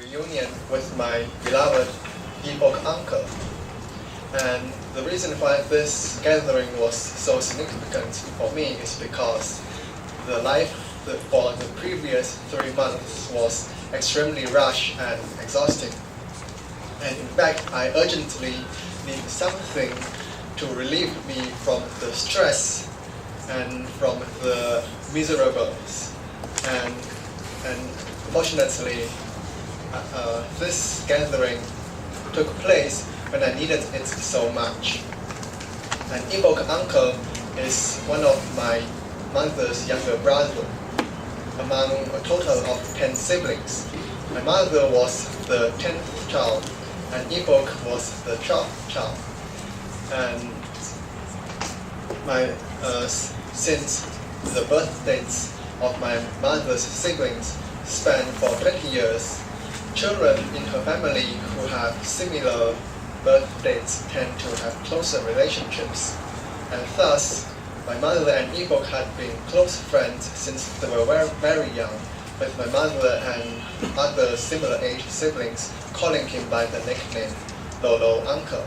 reunion with my beloved Epoch uncle. And the reason why this gathering was so significant for me is because the life for the previous 3 months was extremely rushed and exhausting. And in fact, I urgently need something to relieve me from the stress and from the miserables. And fortunately, this gathering took place when I needed it so much. An Epoch uncle is one of my mother's younger brother, among a total of 10 siblings. My mother was the 10th child, and Epoch was the 12th child. And since the birth dates of my mother's siblings span for 20 years, children in her family who have similar birth dates tend to have closer relationships. And thus, my mother and Epoch had been close friends since they were very young, with my mother and other similar age siblings calling him by the nickname Lolo Uncle.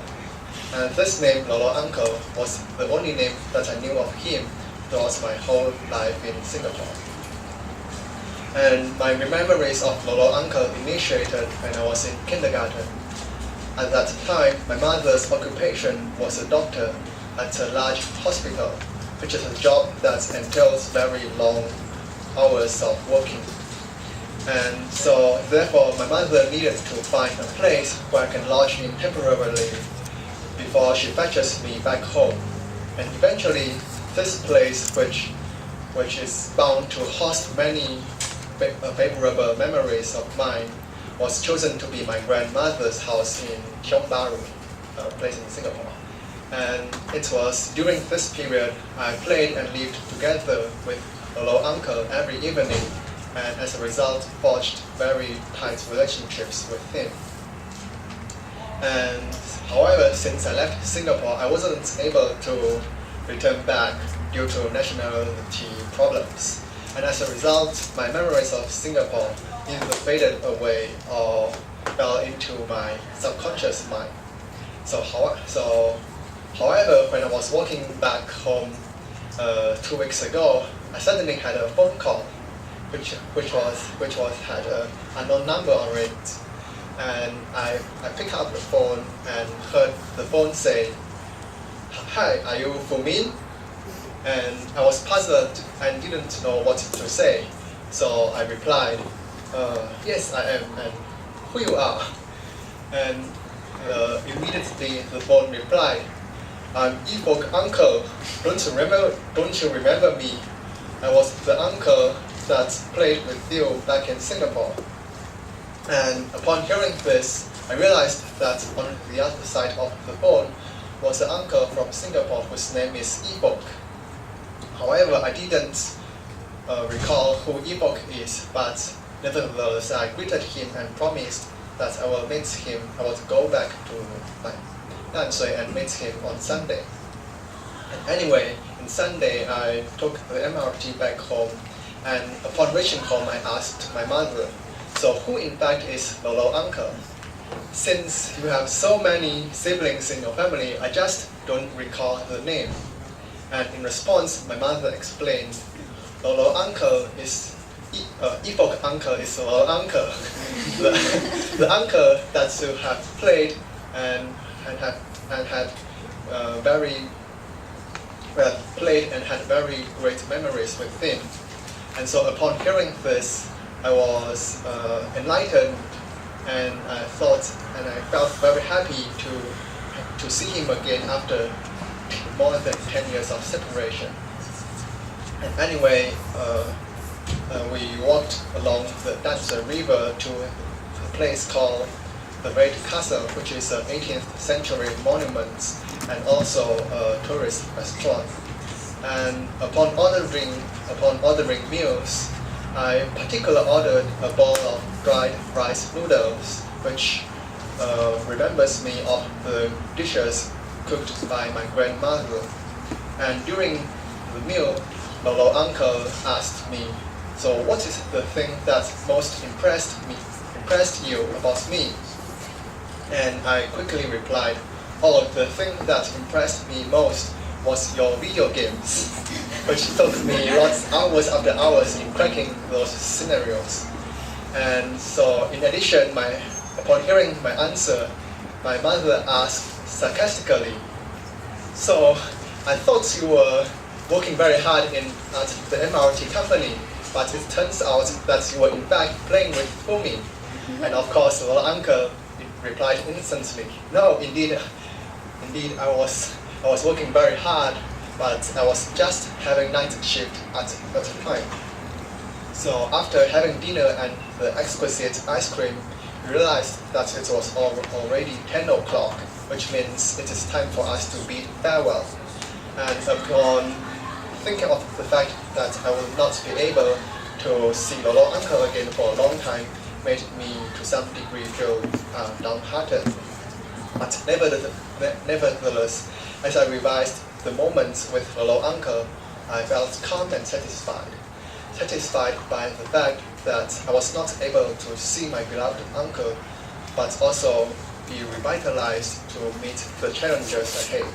And this name, Lolo Uncle, was the only name that I knew of him throughout my whole life in Singapore. And my memories of Lolo Uncle initiated when I was in kindergarten. At that time, my mother's occupation was a doctor at a large hospital, which is a job that entails very long hours of working. And so, therefore, my mother needed to find a place where I can lodge in temporarily before she fetches me back home. And eventually, this place, which is bound to host many favorable memories of mine, was chosen to be my grandmother's house in Tiong Bahru, a place in Singapore. And it was during this period I played and lived together with Lolo Uncle every evening, and as a result forged very tight relationships with him. And however, since I left Singapore, I wasn't able to return back due to nationality problems. And as a result, my memories of Singapore either faded away or fell into my subconscious mind. However, when I was walking back home 2 weeks ago, I suddenly had a phone call, which had an unknown number on it. And I picked up the phone and heard the phone say, "Hi, are you Fumin?" And I was puzzled and didn't know what to say. So I replied, "Yes, I am, and who you are?" And immediately the phone replied, "I'm Epoch Uncle. Don't you remember me? I was the uncle that played with you back in Singapore." And upon hearing this, I realized that on the other side of the phone was an uncle from Singapore whose name is Epoch. However, I didn't recall who Epoch is, but nevertheless I greeted him and promised that I will meet him. I will go back to my Nanshui and meet him on Sunday. And anyway, on Sunday I took the MRT back home, and upon reaching home I asked my mother, "So who in fact is Lolo Uncle? Since you have so many siblings in your family, I just don't recall the name." And in response, my mother explained, "Lolo Uncle is Epoch Uncle is Lolo Uncle, the uncle that you have played and had very great memories with him." And so upon hearing this, I was enlightened, and I felt very happy to see him again after more than 10 years of separation. And anyway, we walked along the Yangtze River to a place called the Red Castle, which is an 18th century monument and also a tourist restaurant. And upon ordering meals, I particularly ordered a bowl of dried rice noodles, which remembers me of the dishes cooked by my grandmother. And during the meal, Lolo Uncle asked me, "So what is the thing that most impressed impressed you about me? And I quickly replied, oh, the thing that impressed me most was your video games, which took me hours after hours in cracking those scenarios. And so in addition, upon hearing my answer, my mother asked sarcastically, so I thought you were working very hard at the MRT company, but it turns out that you were in fact playing with Fumin. And of course, the little uncle replied instantly, no, indeed I was working very hard, but I was just having night shift at the time. So after having dinner and the exquisite ice cream, we realized that it was already 10 o'clock, which means it is time for us to bid farewell. And upon thinking of the fact that I will not be able to see Lolo uncle again for a long time made me to some degree feel downhearted. But nevertheless, as I revised the moments with Lolo uncle, I felt calm and satisfied. Satisfied by the fact that I was not able to see my beloved uncle, but also be revitalized to meet the challenges ahead.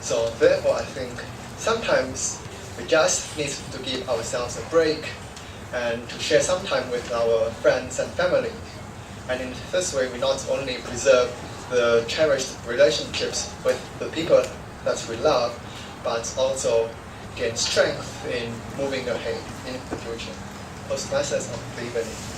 So therefore, I think sometimes we just need to give ourselves a break and to share some time with our friends and family. And in this way, we not only preserve the cherished relationships with the people that we love, but also gain strength in moving ahead in the future. Those lessons of the evening.